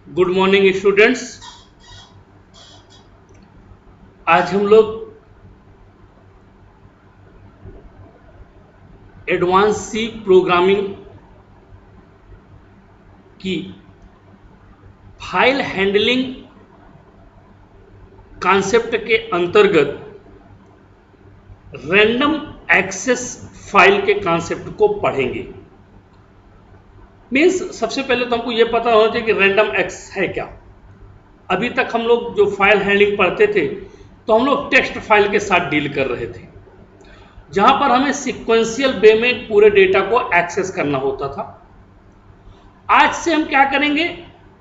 Good morning students. आज हम लोग एडवांस सी प्रोग्रामिंग की फाइल हैंडलिंग कॉन्सेप्ट के अंतर्गत रैंडम एक्सेस फाइल के कॉन्सेप्ट को पढ़ेंगे। मीन्स सबसे पहले तो हमको ये पता होना चाहिए कि रैंडम एक्सेस है क्या। अभी तक हम लोग जो फाइल हैंडलिंग पढ़ते थे तो हम लोग टेक्स्ट फाइल के साथ डील कर रहे थे, जहां पर हमें सीक्वेंशियल वे में पूरे डेटा को एक्सेस करना होता था। आज से हम क्या करेंगे,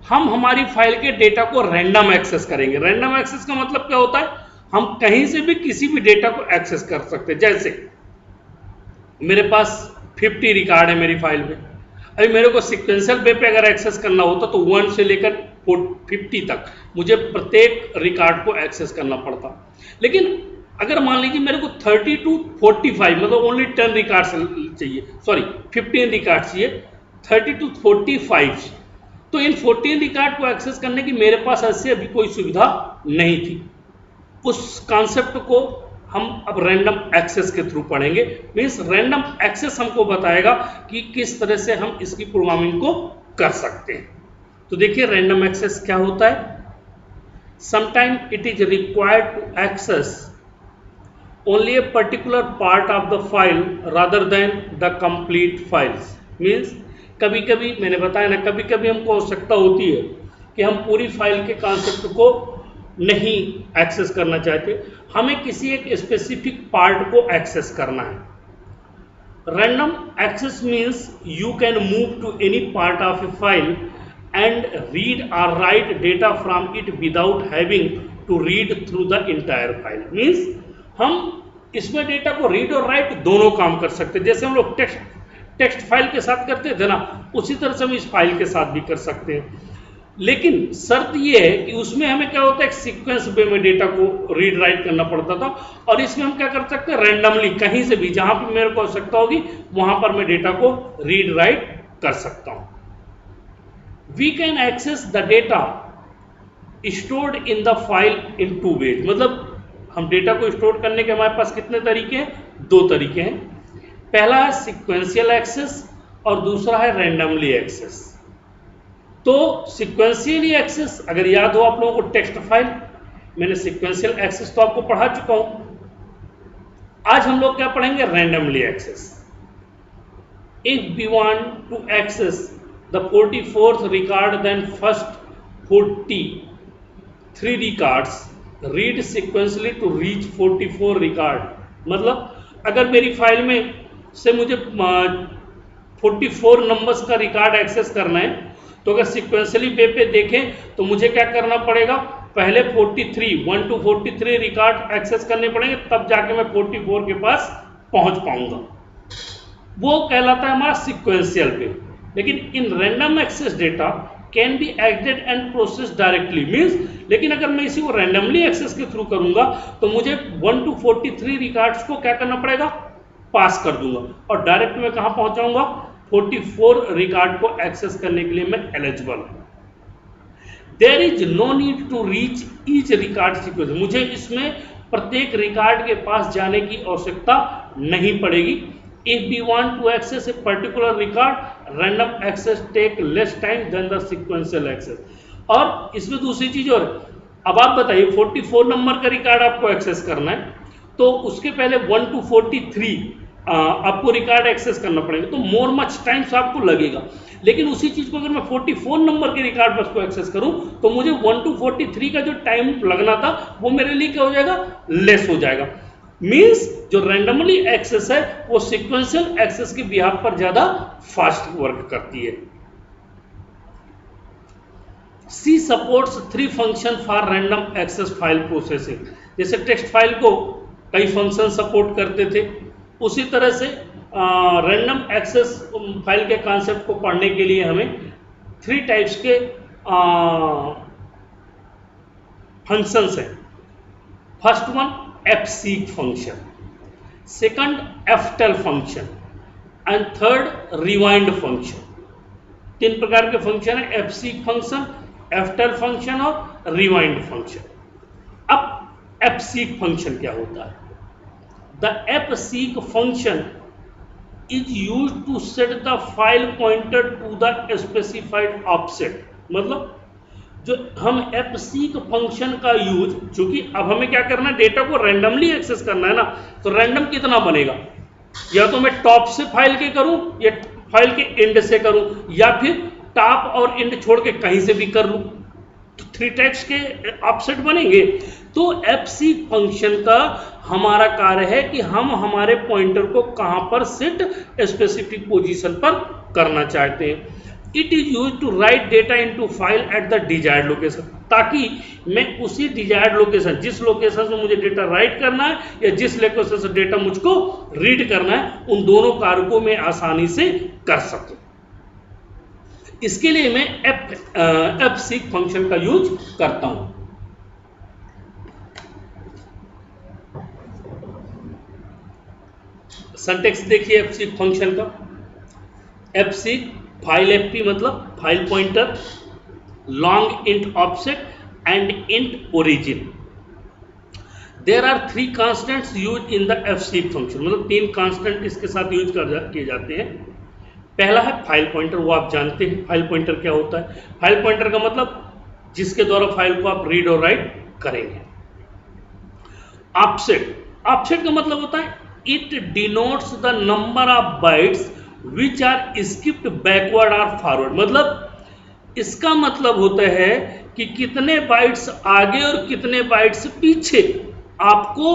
हम हमारी फाइल के डेटा को रैंडम एक्सेस करेंगे। रैंडम एक्सेस का मतलब क्या होता है, हम कहीं से भी किसी भी डेटा को एक्सेस कर सकते हैं। जैसे मेरे पास 50 रिकॉर्ड है मेरी फाइल में, अभी मेरे को सीक्वेंशियल वे पे अगर एक्सेस करना होता तो 1 से लेकर 50 तक मुझे प्रत्येक रिकॉर्ड को एक्सेस करना पड़ता। लेकिन अगर मान लीजिए मेरे को 30 टू 45 मतलब ओनली 10 रिकॉर्ड चाहिए, सॉरी 15 रिकॉर्ड चाहिए, 30 टू 45, तो इन 14 रिकॉर्ड को एक्सेस करने की मेरे पास ऐसे अभी कोई सुविधा नहीं थी। उस कॉन्सेप्ट को हम अब रैंडम एक्सेस के थ्रू पढ़ेंगे। मीन्स रैंडम एक्सेस हमको बताएगा कि किस तरह से हम इसकी प्रोग्रामिंग को कर सकते हैं। तो देखिए रैंडम एक्सेस क्या होता है। Sometime it is required to access only a particular part of the file rather than the complete files। Means कभी कभी मैंने बताया ना, कभी कभी हमको आवश्यकता होती है कि हम पूरी फाइल के कॉन्सेप्ट को नहीं एक्सेस करना चाहते, हमें किसी एक स्पेसिफिक पार्ट को एक्सेस करना है। Random access means you can move to any part of a file and read और write data from it without having to read through the entire file. Means हम इसमें डेटा को read और right दोनों काम कर सकते हैं। जैसे हम लोग टेक्स्ट फाइल के साथ करते थे ना, उसी तरह से हम इस फाइल के साथ भी कर सकते हैं। लेकिन शर्त ये है कि उसमें हमें क्या होता है, एक सीक्वेंस वे में डेटा को रीड राइट करना पड़ता था, और इसमें हम क्या कर सकते हैं, रैंडमली कहीं से भी जहां पर मेरे को आवश्यकता होगी वहां पर मैं डेटा को रीड राइट कर सकता हूं। We can access the data stored in the file in 2 ways. मतलब हम डेटा को स्टोर करने के हमारे पास कितने तरीके हैं, 2 तरीके हैं। पहला है सीक्वेंशियल एक्सेस और दूसरा है रैंडमली एक्सेस। तो सीक्वेंशियली एक्सेस, अगर याद हो आप लोगों को टेक्स्ट फाइल, मैंने सीक्वेंशियल एक्सेस तो आपको पढ़ा चुका हूं। आज हम लोग क्या पढ़ेंगे, randomly access. If we want to access the 44th record then first 43 records read sequentially to reach 44 record. मतलब अगर मेरी फाइल में से मुझे 44 नंबर्स का रिकॉर्ड एक्सेस करना है, तो अगर सिक्वेंसली वे पे देखें तो मुझे क्या करना पड़ेगा, पहले 1 to 43 रिकॉर्ड एक्सेस करने पड़ेंगे, तब जाके मैं 44 के पास पहुंच पाऊंगा। वो कहलाता है हमारा सिक्वेंशियल वे। लेकिन in random access data can be acted and process directly. Means लेकिन अगर मैं इसी को रैंडमली एक्सेस के थ्रू करूंगा तो मुझे 1 to 43 रिकॉर्ड्स को क्या करना पड़ेगा, पास कर दूंगा, और डायरेक्ट मैं कहां पहुंच जाऊंगा, 44 रिकॉर्ड को एक्सेस करने के लिए मैं एलिजिबल हूं। There is no need to reach each record sequence. मुझे इसमें प्रत्येक रिकॉर्ड के पास जाने की आवश्यकता नहीं पड़ेगी। If we want to access a particular record, random access take less time than the sequential access। और इसमें दूसरी चीज और, अब आप बताइए 44 नंबर का रिकॉर्ड आपको एक्सेस करना है, तो उसके पहले 1 to 43 आपको रिकॉर्ड एक्सेस करना पड़ेगा, तो मोर मच टाइम आपको लगेगा। लेकिन उसी चीज को अगर मैं 44 नंबर के रिकॉर्ड पर एक्सेस करूं तो मुझे 1 to 43 का जो टाइम लगना था वो मेरे लिए क्या हो जाएगा, लेस हो जाएगा। मीन्स जो रैंडमली एक्सेस है वो सीक्वेंशियल एक्सेस के बिहाफ पर ज्यादा फास्ट वर्क करती है। C supports 3 function for random access file processing. जैसे टेक्स्ट फाइल को कई फंक्शन सपोर्ट करते थे, उसी तरह से रैंडम एक्सेस फाइल के कॉन्सेप्ट को पढ़ने के लिए हमें 3 टाइप्स के फंक्शंस हैं। First one fseek function, second ftel function and third rewind function। 3 प्रकार के फंक्शन है, fseek फंक्शन, ftel फंक्शन और रिवाइंड फंक्शन। अब fseek फंक्शन क्या होता है? The fseek function is used to set the file pointer to the specified offset। मतलब जो हम fseek फंक्शन का यूज, चूंकि अब हमें क्या करना है, डेटा को रैंडमली एक्सेस करना है ना, तो रैंडम कितना बनेगा, या तो मैं टॉप से फाइल के करूं या फाइल के एंड से करूं, या फिर टॉप और एंड छोड़ के कहीं से भी कर लूं, तो 3 टाइप्स के ऑफसेट बनेंगे। तो fseek फंक्शन का हमारा कार्य है कि हम हमारे पॉइंटर को कहां पर सेट स्पेसिफिक पोजीशन पर करना चाहते हैं। It is use to write data into file at the desired location, ताकि मैं उसी डिजायर्ड लोकेशन, जिस लोकेशन से मुझे डेटा राइट करना है या जिस लोकेशन से डेटा मुझको रीड करना है, उन दोनों कार्यों को मैं आसानी से कर सकूं। इसके लिए मैं fseek फंक्शन का यूज करता हूं। सिंटैक्स देखिए fseek फंक्शन का। fseek फाइल fp मतलब file pointer, long int offset and int origin. There are 3 constants use in the fseek function, मतलब 3 कांस्टेंट इसके साथ यूज किए जाते हैं। पहला है फाइल पॉइंटर, वो आप जानते हैं फाइल पॉइंटर क्या होता है। फाइल पॉइंटर का मतलब जिसके द्वारा फाइल को आप रीड और राइट करेंगे। ऑफसेट, ऑफसेट का मतलब होता है it denotes the number of bytes which are skipped backward और फॉरवर्ड, मतलब इसका मतलब होता है कि कितने बाइट्स आगे और कितने बाइट्स पीछे आपको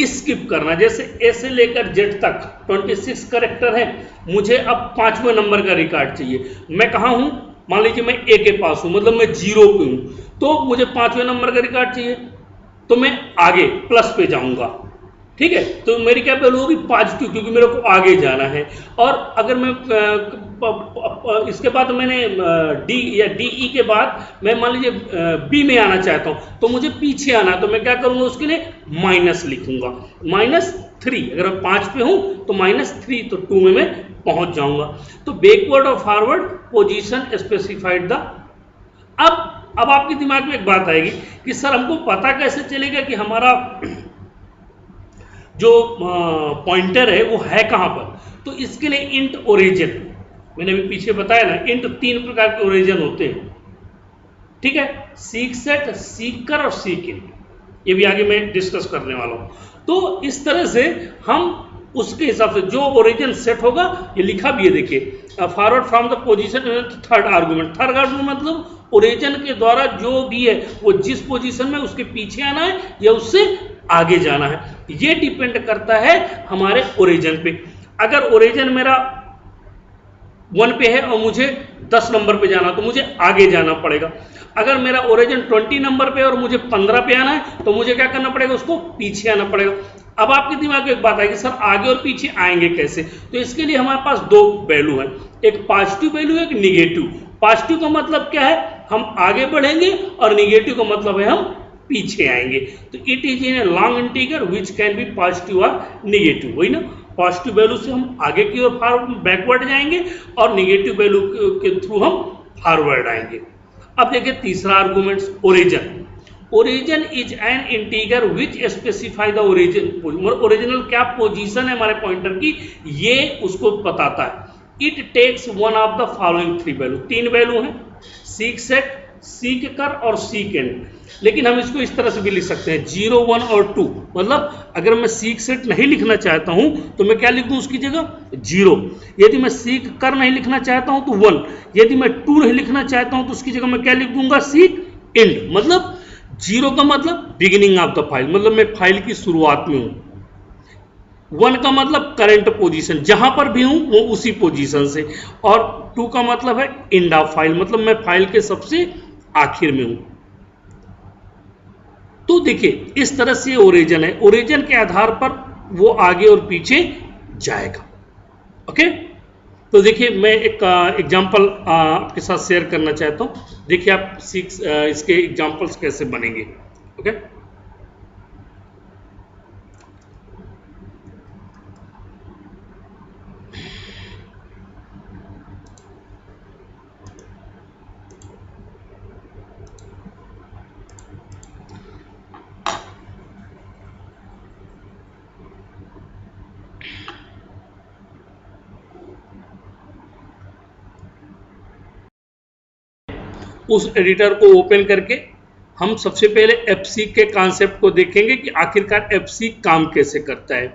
स्किप करना। जैसे ए से लेकर जेड तक 26 कैरेक्टर है, मुझे अब 5वें नंबर का रिकॉर्ड चाहिए। मैं कहाँ हूं, मान लीजिए मैं ए के पास हूं, मतलब मैं 0 पे हूं, तो मुझे 5वें नंबर का रिकॉर्ड चाहिए, तो मैं आगे प्लस पे जाऊंगा, ठीक है। तो मेरी क्या वैल्यू होगी, पॉजिटिव, क्योंकि मेरे को आगे जाना है। और अगर मैं इसके बाद मैंने डी या डीई के बाद मैं मान लीजिए बी में आना चाहता हूं, तो मुझे पीछे आना है, तो मैं क्या करूंगा, उसके लिए माइनस लिखूंगा, -3। अगर मैं 5 पे हूं तो -3, तो 2 में मैं पहुंच जाऊंगा। तो बैकवर्ड और फॉरवर्ड पोजीशन स्पेसिफाइड द। अब आपके दिमाग में एक बात आएगी कि सर हमको पता कैसे चलेगा कि हमारा जो पॉइंटर है वो है कहां पर। तो इसके लिए इंट ओरिजिन, मैंने अभी पीछे बताया ना, इंट 3 प्रकार के ओरिजिन होते हैं, ठीक है। सीक सेट, सीकर और सीक इन, ये भी आगे मैं डिस्कस करने वाला हूं। तो इस तरह से हम उसके हिसाब से जो ओरिजिन सेट होगा, ये लिखा भी है देखिए, forward from the position third argument. Third argument मतलब ओरिजिन के द्वारा जो भी है वो जिस पोजीशन में उसके पीछे आना है या उससे आगे जाना है, ये डिपेंड करता है हमारे ओरिजिन पे। अगर ओरिजिन मेरा 1 पे है और मुझे 10 नंबर पे जाना, तो मुझे आगे जाना पड़ेगा। अगर मेरा ओरिजिन 20 नंबर पे और मुझे 15 पे आना है, तो मुझे क्या करना पड़ेगा, उसको पीछे आना पड़ेगा। अब आपके दिमाग में एक बात आएगी, सर आगे और पीछे आएंगे कैसे। तो इसके लिए हमारे पास 2 वैल्यू है, एक पॉजिटिव वैल्यू, एक निगेटिव। पॉजिटिव का मतलब क्या है, हम आगे बढ़ेंगे, और निगेटिव का मतलब है हम पीछे आएंगे। तो it is in a long integer which can be positive और निगेटिव, वही ना। पॉजिटिव वैल्यू से हम आगे की ओर बैकवर्ड जाएंगे, और निगेटिव वैल्यू के थ्रू हम फॉरवर्ड आएंगे। अब देखिए तीसरा argument, origin. Origin is an integer which specify the origin. Original क्या पोजीशन है हमारे पॉइंटर की, ये उसको बताता है। It takes one of the following 3 value, 3 value है, सीक सेट, सीक कर और सीक एंड। लेकिन हम इसको इस तरह से भी लिख सकते हैं 0, 1 और 2। मतलब अगर मैं सीक सेट नहीं लिखना चाहता हूं तो मैं क्या लिख दूं उसकी जगह 0। यदि मैं सीक कर नहीं लिखना चाहता हूं तो 1। यदि मैं 2 नहीं लिखना चाहता हूं तो उसकी जगह मैं क्या लिख दूंगा, सीक एंड। मतलब 0 का मतलब बिगिनिंग ऑफ द फाइल, मतलब मैं फाइल की शुरुआत में हूं। 1 का मतलब करंट पोजीशन, जहां पर भी हूं वो उसी पोजीशन से। और 2 का मतलब है एंड ऑफ फाइल, मतलब मैं फाइल के सबसे आखिर में हूं। तो देखिए इस तरह से ओरिजिन है, ओरिजिन के आधार पर वो आगे और पीछे जाएगा। ओके, तो देखिए मैं एक एग्जांपल आपके साथ शेयर करना चाहता हूं। देखिए आप इसके एग्जांपल्स कैसे बनेंगे। ओके, उस एडिटर को ओपन करके हम सबसे पहले एफसीक के कॉन्सेप्ट को देखेंगे कि आखिरकार एफसीक काम कैसे करता है।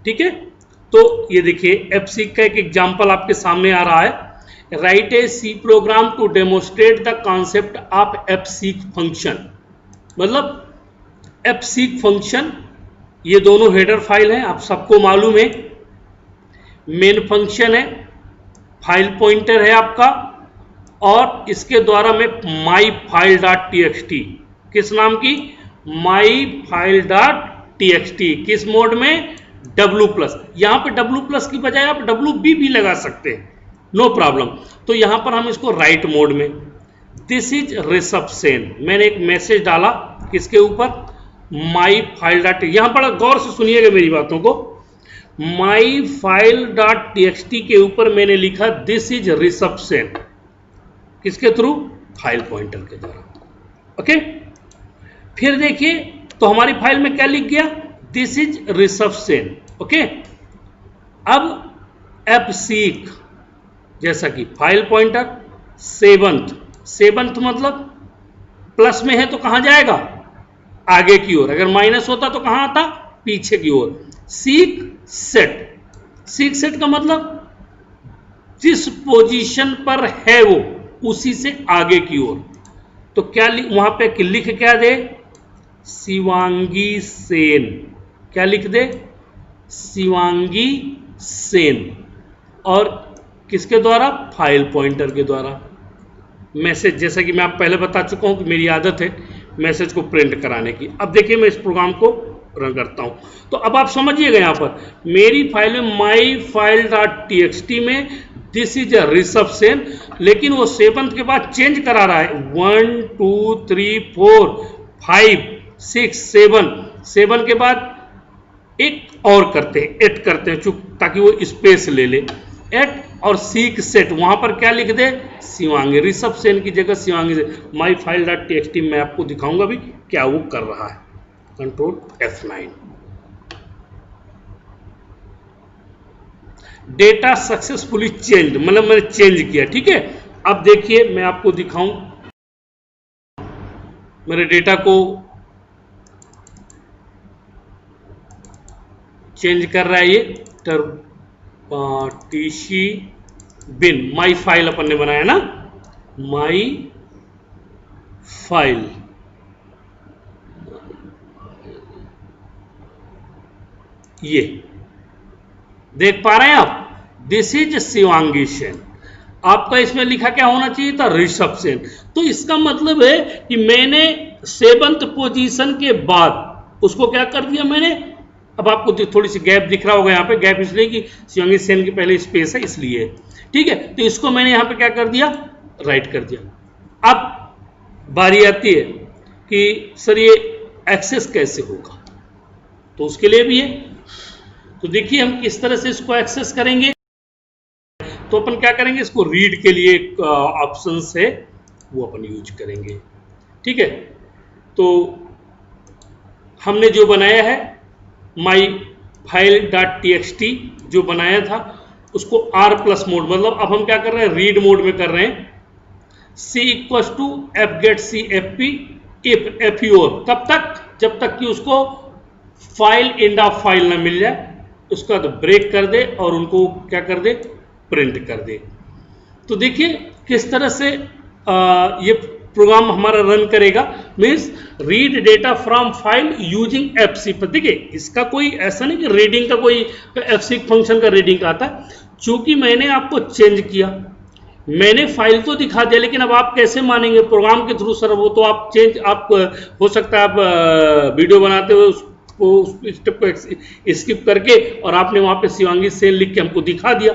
ठीक है, तो ये देखिए एफसीक का एक एग्जांपल आपके सामने आ रहा है। Write a C program to demonstrate the concept of fseek function. मतलब एफसीक फंक्शन, ये दोनों हेडर फाइल हैं, आप सबको मालूम है। मेन फंक्शन है, फाइल पॉइंटर है आपका, और इसके द्वारा मैं माई फाइल डॉट टीएक्सटी, किस नाम की, माई फाइल डॉट टीएक्सटी, किस मोड में, W+। यहां पे W+ की बजाय आप WB भी लगा सकते हैं, नो प्रॉब्लम। तो यहां पर हम इसको राइट मोड में, दिस इज ऋषभ सेन, मैंने एक मैसेज डाला किसके ऊपर, माई फाइल डॉट, यहां पर गौर से सुनिएगा मेरी बातों को, माई फाइल डॉट टीएक्सटी के ऊपर मैंने लिखा दिस इज ऋषभ सेन, किसके थ्रू, फाइल पॉइंटर के द्वारा। ओके, फिर देखिए तो हमारी फाइल में क्या लिख गया, this is Rishabh Sen. Okay, अब एफसीक, जैसा कि फाइल पॉइंटर, सेवंथ मतलब प्लस में है तो कहां जाएगा, आगे की ओर, अगर माइनस होता तो कहां आता, पीछे की ओर। सीक सेट का मतलब जिस पोजीशन पर है वो उसी से आगे की ओर। तो क्या वहां पे लिख क्या दे, शिवांगी सेन, क्या लिख दे, शिवांगी सेन, और किसके द्वारा, फाइल पॉइंटर के द्वारा। मैसेज, जैसा कि मैं आप पहले बता चुका हूं कि मेरी आदत है मैसेज को प्रिंट कराने की। अब देखिए मैं इस प्रोग्राम को रन करता हूं, तो अब आप समझिएगा यहां पर मेरी फाइल में माई फाइल डॉट टीएक्सटी में this is a Rishabh Sen, लेकिन वो सेवंथ के बाद चेंज करा रहा है, 1 2 3 4 5 6 7 के बाद एक और करते हैं, 8 करते हैं, चुप, ताकि वो स्पेस ले ले, 8 और सीक सेट, वहां पर क्या लिख दे, शिवांगी, ऋषभ सेन की जगह शिवांगी से। माई फाइल डॉट टीएक्सटी मैं आपको दिखाऊंगा भी क्या वो कर रहा है। Control F9, data successfully change, मतलब मैंने चेंज किया। ठीक है, अब देखिए मैं आपको दिखाऊं, मेरे डेटा को चेंज कर रहा है ये टीसी बिन, माई फाइल अपन ने बनाया ना, माई फाइल, ये देख पा रहे हैं आप, दिस इज शिवांगी सेन। आपका इसमें लिखा क्या होना चाहिए था, ऋषभ सेन। तो इसका मतलब है कि मैंने 7th पोजीशन के बाद उसको क्या कर दिया मैंने, अब आपको थोड़ी सी गैप दिख रहा होगा यहाँ पे, गैप इसलिए कि शिवांगी सेन की पहले स्पेस है इसलिए। ठीक है, तो इसको मैंने यहाँ पे क्या कर दिया, राइट कर दिया। अब बारी आती है कि सर ये एक्सेस कैसे होगा, तो उसके लिए भी है। तो देखिए हम किस तरह से इसको एक्सेस करेंगे। तो अपन क्या करेंगे, इसको रीड के लिए एक ऑप्शन है वो अपन यूज करेंगे। ठीक है, तो हमने जो बनाया है माई फाइल डॉट टीएक्सटी जो बनाया था उसको R+ मोड, मतलब अब हम क्या कर रहे हैं, रीड मोड में कर रहे हैं। C equals to F get C F P if F U, कब तक, जब तक कि उसको फाइल एंड ऑफ फाइल ना मिल जाए, उसका तो ब्रेक कर दे और उनको क्या कर दे, प्रिंट कर दे। तो देखिए किस तरह से ये प्रोग्राम हमारा रन करेगा, means read data from file using FC. पर देखिए इसका कोई ऐसा नहीं कि रीडिंग का कोई एफसी फंक्शन का रीडिंग आता है, चूंकि मैंने आपको चेंज किया, मैंने फाइल तो दिखा दिया, लेकिन अब आप कैसे मानेंगे प्रोग्राम के थ्रू, सर वो तो आप चेंज, आप हो सकता है आप वीडियो बनाते हुए उसको स्टेप को स्किप करके और आपने वहां पे शिवांगी सेन लिख के हमको दिखा दिया,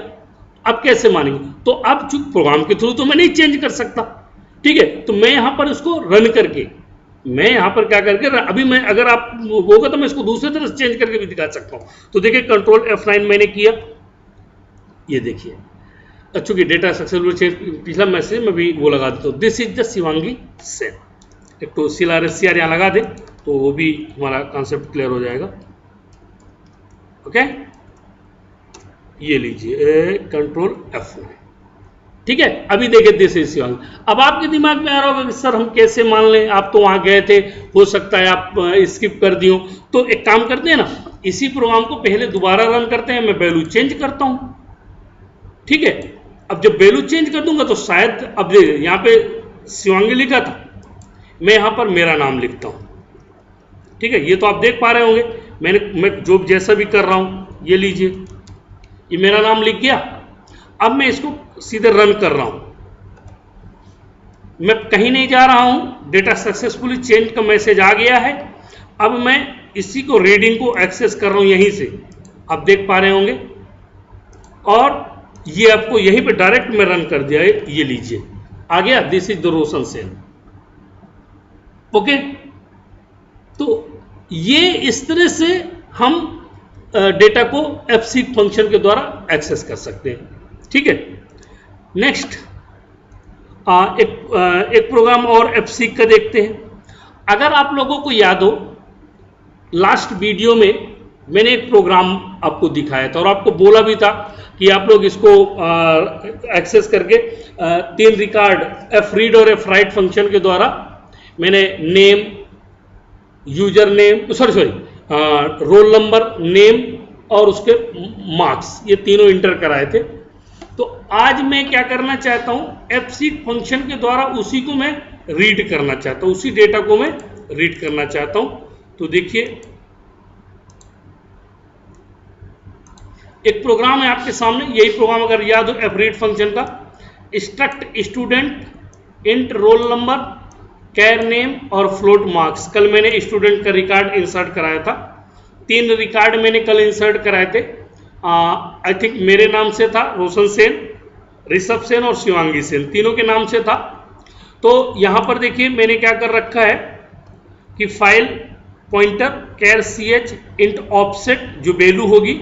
अब कैसे मानेंगे। तो अब चूंकि प्रोग्राम के थ्रू तो मैं नहीं चेंज कर सकता, ठीक है, तो मैं यहां पर इसको रन करके, मैं यहां पर क्या करके, अभी मैं अगर आप होगा तो मैं इसको दूसरी तरह से चेंज करके भी दिखा सकता हूं। तो देखिए कंट्रोल F9 मैंने किया, ये देखिए चूंकि डेटा सक्सेसफुल चेंज, पिछला मैसेज में भी वो लगा देता हूँ, this is the Shivangi Sen, एक तो CR यहाँ लगा दे तो वो भी हमारा कॉन्सेप्ट क्लियर हो जाएगा। ओके, ये लीजिए कंट्रोल F9, ठीक है। अभी देखिए दिस इज शिवांग। अब आपके दिमाग में आ रहा होगा कि सर हम कैसे मान लें, आप तो वहां गए थे, हो सकता है आप स्किप कर दियो। तो एक काम करते हैं ना, इसी प्रोग्राम को पहले दोबारा रन करते हैं, मैं वैल्यू चेंज करता हूं। ठीक है। अब जब वैल्यू चेंज कर दूंगा तो शायद, अब देखिए यहाँ पे शिवांगी लिखा था, मैं यहां पर मेरा नाम लिखता हूं। ठीक है, ये तो आप देख पा रहे होंगे, मैं जो जैसा भी कर रहा हूं, ये लीजिए, ये मेरा नाम लिख गया। अब मैं इसको सीधे रन कर रहा हूं, मैं कहीं नहीं जा रहा हूं, डेटा सक्सेसफुली चेंज का मैसेज आ गया है। अब मैं इसी को रीडिंग को एक्सेस कर रहा हूं यहीं से, आप देख पा रहे होंगे, और ये आपको यहीं पे डायरेक्ट में रन कर दिया है। ये लीजिए आ गया, this is the Roshan Sen. Okay, तो ये इस तरह से हम डेटा को fseek फंक्शन के द्वारा एक्सेस कर सकते हैं। ठीक है। नेक्स्ट एक प्रोग्राम और fseek का देखते हैं। अगर आप लोगों को याद हो, लास्ट वीडियो में मैंने एक प्रोग्राम आपको दिखाया था और आपको बोला भी था कि आप लोग इसको एक्सेस करके 3 रिकॉर्ड fread और fwrite फंक्शन के द्वारा, मैंने name, user name, roll number, name और उसके मार्क्स, ये तीनों इंटर कराए थे। तो आज मैं क्या करना चाहता हूं, fseek फंक्शन के द्वारा उसी को मैं रीड करना चाहता हूं, उसी डेटा को मैं रीड करना चाहता हूं। तो देखिए एक प्रोग्राम है आपके सामने, यही प्रोग्राम अगर याद हो fread फंक्शन का, struct student int roll number char name और फ्लोट मार्क्स। कल मैंने स्टूडेंट का रिकॉर्ड इंसर्ट कराया था, 3 रिकॉर्ड मैंने कल इंसर्ट कराए थे। आई थिंक मेरे नाम से था, रोशन सेन, ऋषभ सेन और शिवांगी सेन, तीनों के नाम से था। तो यहां पर देखिए मैंने क्या कर रखा है कि फाइल पॉइंटर कैर ch इंट ऑफसेट जो वैल्यू होगी,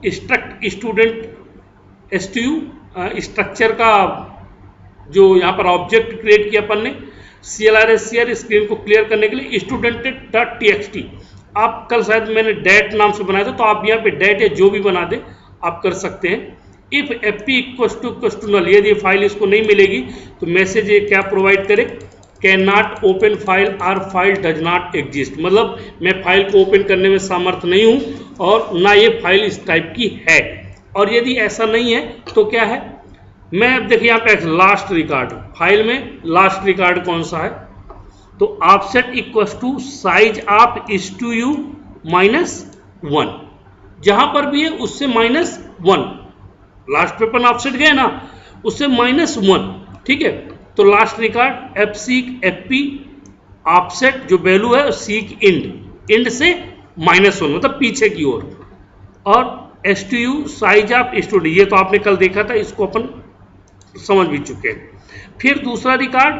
स्ट्रक्ट स्टूडेंट stu स्ट्रक्चर का जो यहां पर ऑब्जेक्ट क्रिएट किया अपन ने, CLR स्क्रीन को क्लियर करने के लिए student.txt, आप कल शायद मैंने डेट नाम से बनाया था, तो आप यहाँ पे डेट या जो भी बना दे आप कर सकते हैं। If fp equal to null, यदि फाइल इसको नहीं मिलेगी तो मैसेज ये क्या प्रोवाइड करे, can not open file are file does not exist, मतलब मैं फाइल को ओपन करने में समर्थ नहीं हूं और ना ये फाइल इस टाइप की है। और यदि ऐसा नहीं है तो क्या है, मैं अब देखिए यहाँ पे लास्ट रिकॉर्ड, फाइल में लास्ट रिकॉर्ड कौन सा है, तो offset equal to size of stu -1, जहां पर भी है उससे -1, लास्ट पे अपन ऑफसेट गए ना, उससे -1। ठीक है, तो last record fseek fp offset जो वैल्यू है सीक इंड से -1, मतलब पीछे की ओर, और stu साइज ऑफ स्टूडेंट, ये तो आपने कल देखा था, इसको अपन समझ भी चुके हैं। फिर दूसरा record,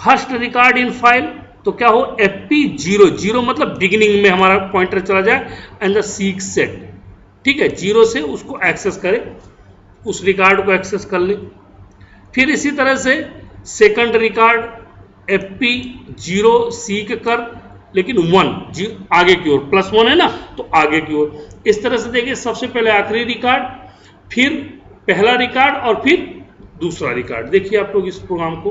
first record in file, तो क्या हो, fp0 मतलब बिगिनिंग में हमारा पॉइंटर चला जाए, एंड द सीक सेट। ठीक है, 0 से उसको एक्सेस करें, उस रिकॉर्ड को एक्सेस कर ले। फिर इसी तरह से सेकंड रिकॉर्ड fp0 सीक कर, लेकिन 1 आगे की ओर, +1 है ना तो आगे की ओर। इस तरह से देखिए, सबसे पहले आखिरी रिकॉर्ड, फिर पहला रिकॉर्ड और फिर दूसरा रिकॉर्ड। देखिए आप लोग इस प्रोग्राम को,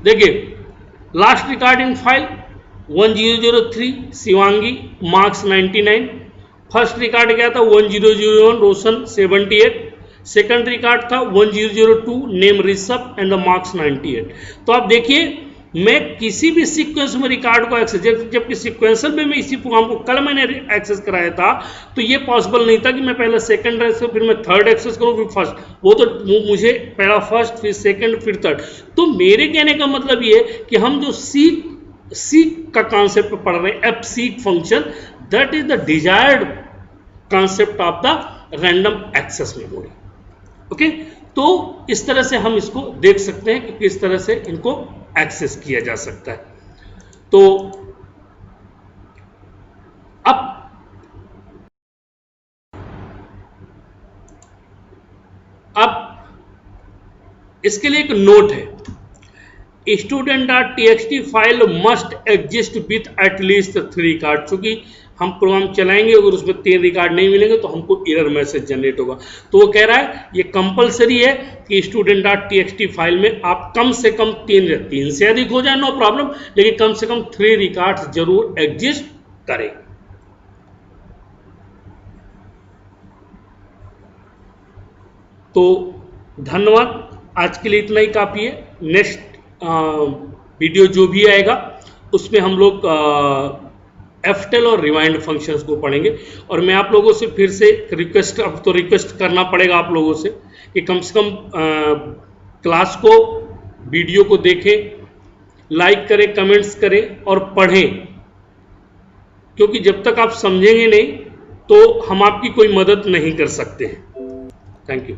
देखिए last record in file 1003 Shivangi marks 99, first record क्या था 1001 रोशन 78, सेकंड रिकॉर्ड था 1002 name Rishabh and the marks 98। तो आप देखिए मैं किसी भी सीक्वेंस में रिकॉर्ड को एक्सेस, जबकि सीक्वेंशियल में मैं इसी प्रोग्राम को कल मैंने एक्सेस कराया था, तो ये पॉसिबल नहीं था कि मैं पहले सेकंड एक्सेस फिर मैं थर्ड एक्सेस करूं फिर फर्स्ट, वो तो मुझे पहला फर्स्ट फिर सेकंड फिर थर्ड। तो मेरे कहने का मतलब ये कि हम जो सीक का कॉन्सेप्ट पढ़ रहे हैं, fseek function, that is the desired concept of the random access memory. Okay, तो इस तरह से हम इसको देख सकते हैं कि किस तरह से इनको एक्सेस किया जा सकता है। तो अब इसके लिए एक नोट है, student.txt file must exist with at least 3 record. चूंकि हम प्रोग्राम चलाएंगे, अगर उसमें 3 रिकॉर्ड नहीं मिलेंगे तो हमको एरर मैसेज जनरेट होगा। तो वो कह रहा है ये कंपलसरी है कि student.txt फाइल में आप कम से कम 3 से अधिक हो जाए नो प्रॉब्लम, लेकिन कम से कम 3 रिकॉर्ड्स जरूर एग्जिस्ट करें। तो धन्यवाद, आज के लिए इतना ही काफ़ी है। नेक्स्ट वीडियो जो भी आएगा उसमें हम लोग एफटेल और रिवाइंड फंक्शंस को पढ़ेंगे। और मैं आप लोगों से फिर से रिक्वेस्ट, अब तो रिक्वेस्ट करना पड़ेगा आप लोगों से कि कम से कम क्लास को, वीडियो को देखें, लाइक करें, कमेंट्स करें और पढ़ें, क्योंकि जब तक आप समझेंगे नहीं तो हम आपकी कोई मदद नहीं कर सकते हैं। Thank you.